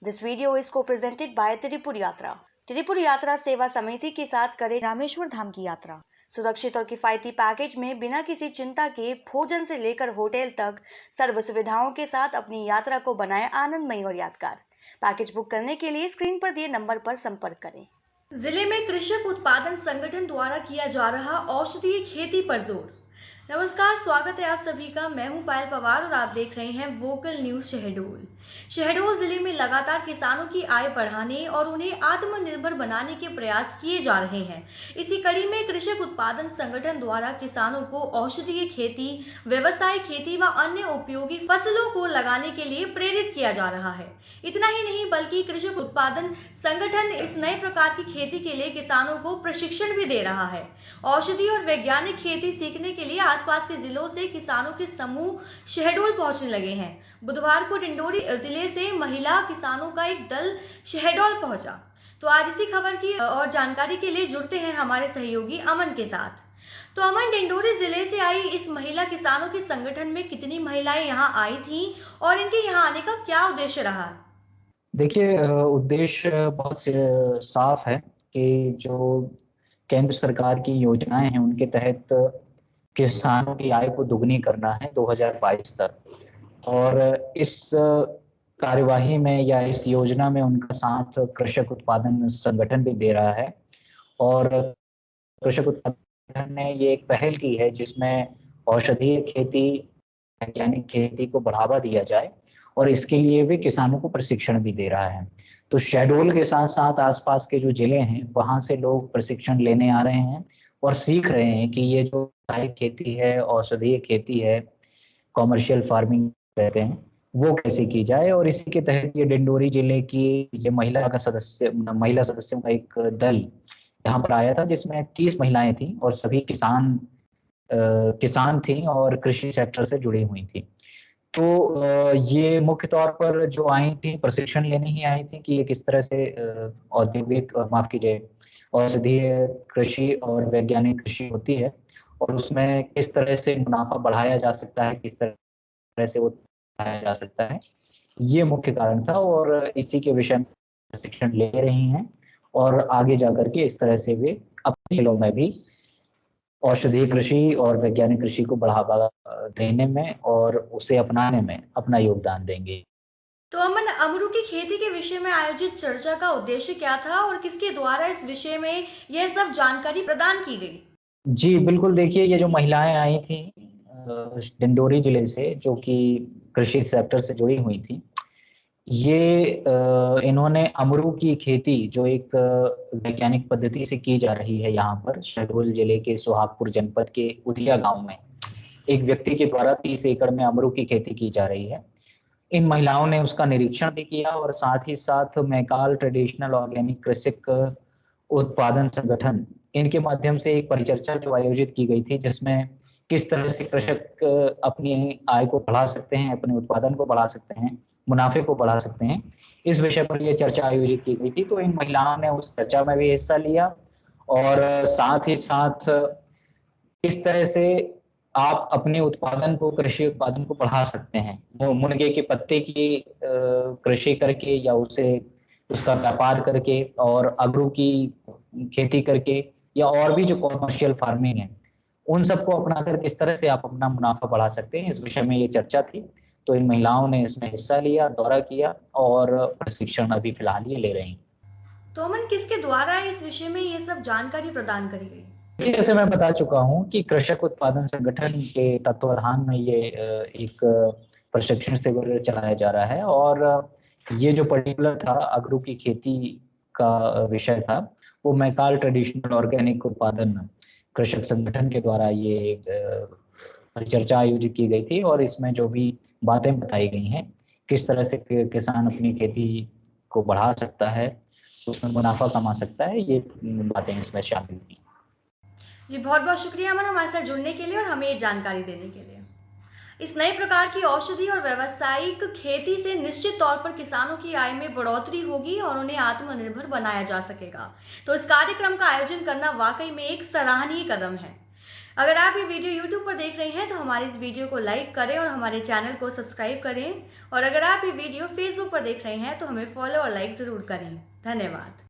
This video is co-presented by Tripura यात्रा। त्रिपुर यात्रा सेवा समिति के साथ करें रामेश्वर धाम की यात्रा। सुरक्षित और किफायती पैकेज में बिना किसी चिंता के भोजन से लेकर होटल तक सर्व सुविधाओं के साथ अपनी यात्रा को बनाएं आनंदमयी और यादगार। पैकेज बुक करने के लिए स्क्रीन पर दिए नंबर पर संपर्क करें। जिले में कृषक उत्पादन संगठन द्वारा किया जा रहा औषधीय खेती पर जोर। नमस्कार, स्वागत है आप सभी का। मैं हूं पायल पवार और आप देख रहे हैं वोकल न्यूज शहडोल। शहडोल जिले में लगातार किसानों की आय बढ़ाने और उन्हें आत्मनिर्भर बनाने के प्रयास किए जा रहे हैं। इसी कड़ी में कृषक उत्पादन संगठन द्वारा किसानों को औषधीय खेती, व्यवसाय खेती व अन्य उपयोगी फसलों को लगाने के लिए प्रेरित किया जा रहा है। इतना ही नहीं बल्कि कृषक उत्पादन संगठन इस नए प्रकार की खेती के लिए किसानों को प्रशिक्षण भी दे रहा है। औषधि और वैज्ञानिक खेती सीखने के लिए आसपास के जिलों से किसानों के समूह शहडोल पहुंचने लगे हैं। बुधवार को डिंडोरी जिले से महिला किसानों का एक दल शहडोल पहुंचा। तो आज इसी खबर की और जानकारी के लिए जुड़ते हैं हमारे सहयोगी अमन के साथ। तो अमन, डिंडोरी जिले से आई इस महिला किसानों के संगठन में कितनी महिलाएं यहाँ आई थीं और इनके यहाँ आने का क्या उद्देश्य रहा? देखिए, उद्देश्य बहुत साफ है कि जो केंद्र सरकार की योजनाएं हैं उनके तहत किसानों की आय को दुगनी करना है 2022 तक। और इस कार्यवाही में या इस योजना में उनका साथ कृषक उत्पादन संगठन भी दे रहा है। और कृषक उत्पादन ने ये एक पहल की है जिसमें औषधीय खेती, वैज्ञानिक खेती को बढ़ावा दिया जाए और इसके लिए भी किसानों को प्रशिक्षण भी दे रहा है। तो शहडोल के साथ साथ आसपास के जो जिले हैं वहां से लोग प्रशिक्षण लेने आ रहे हैं और सीख रहे हैं कि ये जो व्यावसायिक खेती है, औषधीय खेती है, कॉमर्शियल फार्मिंग कहते हैं, वो कैसे की जाए। और इसी के तहत ये डिंडोरी जिले की ये महिला सदस्यों का एक दल यहाँ पर आया था जिसमें 30 महिलाएं थी और सभी किसान थी और कृषि सेक्टर से जुड़ी हुई थी। तो ये मुख्य तौर पर जो आई थी प्रशिक्षण लेने ही आई थी कि ये किस तरह से माफ कीजिए, औषधीय कृषि और वैज्ञानिक कृषि होती है और उसमें किस तरह से मुनाफा बढ़ाया जा सकता है, किस तरह से वो बढ़ाया जा सकता है, ये मुख्य कारण था। और इसी के विषय में प्रशिक्षण ले रही हैं और आगे जाकर के इस तरह से वे अपने जिलों में भी औषधीय कृषि और वैज्ञानिक कृषि को बढ़ावा देने में और उसे अपनाने में अपना योगदान देंगे। तो अमन, अमरू की खेती के विषय में आयोजित चर्चा का उद्देश्य क्या था और किसके द्वारा इस विषय में यह सब जानकारी प्रदान की गई? जी, बिल्कुल। देखिए, ये जो महिलाएं आई थी डिंडोरी जिले से, जो कि कृषि सेक्टर से जुड़ी हुई थी, ये इन्होंने अमरू की खेती जो एक वैज्ञानिक पद्धति से की जा रही है यहाँ पर शहडोल जिले के सुहागपुर जनपद के उधिया गांव में एक व्यक्ति के द्वारा 30 एकड़ में अमरू की खेती की जा रही है। इन महिलाओं ने उसका निरीक्षण भी किया और साथ ही साथ मैकाल ट्रेडिशनल ऑर्गेनिक कृषक उत्पादन संगठन, इनके माध्यम से एक परिचर्चा जो आयोजित की गई थी जिसमें किस तरह से कृषक अपनी आय को बढ़ा सकते हैं, अपने उत्पादन को बढ़ा सकते हैं, मुनाफे को बढ़ा सकते हैं, इस विषय पर यह चर्चा आयोजित की गई थी। तो इन महिलाओं ने उस चर्चा में भी हिस्सा लिया और साथ ही साथ किस तरह से आप अपने उत्पादन को, कृषि उत्पादन को बढ़ा सकते हैं। वो मुनगे के पत्ते की कृषि करके या उसे उसका व्यापार करके और अगरू की खेती करके या और भी जो कॉमर्शियल फार्मिंग है, उन सबको अपनाकर किस तरह से आप अपना मुनाफा बढ़ा सकते हैं, इस विषय में ये चर्चा थी। तो इन महिलाओं ने इसमें हिस्सा लिया, दौरा किया और प्रशिक्षण अभी फिलहाल ये ले रही हैं। तो अमन, किसके द्वारा इस विषय में ये सब जानकारी प्रदान करी गई? जैसे मैं बता चुका हूँ कि कृषक उत्पादन संगठन के तत्वाधान में ये एक प्रशिक्षण शिविर चलाया जा रहा है और ये जो पर्टिकुलर था अगरू की खेती का विषय था, वो मैकाल ट्रेडिशनल ऑर्गेनिक उत्पादन कृषक संगठन के द्वारा ये परिचर्चा आयोजित की गई थी और इसमें जो भी बातें बताई गई हैं, किस तरह से किसान अपनी खेती को बढ़ा सकता है, उसमें मुनाफा कमा सकता है, ये बातें इसमें शामिल थी। जी, बहुत बहुत शुक्रिया अमन, हमारे साथ जुड़ने के लिए और हमें ये जानकारी देने के लिए। इस नए प्रकार की औषधि और व्यावसायिक खेती से निश्चित तौर पर किसानों की आय में बढ़ोतरी होगी और उन्हें आत्मनिर्भर बनाया जा सकेगा। तो इस कार्यक्रम का आयोजन करना वाकई में एक सराहनीय कदम है। अगर आप ये वीडियो YouTube पर देख रहे हैं तो हमारे इस वीडियो को लाइक करें और हमारे चैनल को सब्सक्राइब करें, और अगर आप ये वीडियो Facebook पर देख रहे हैं तो हमें फॉलो और लाइक ज़रूर करें। धन्यवाद।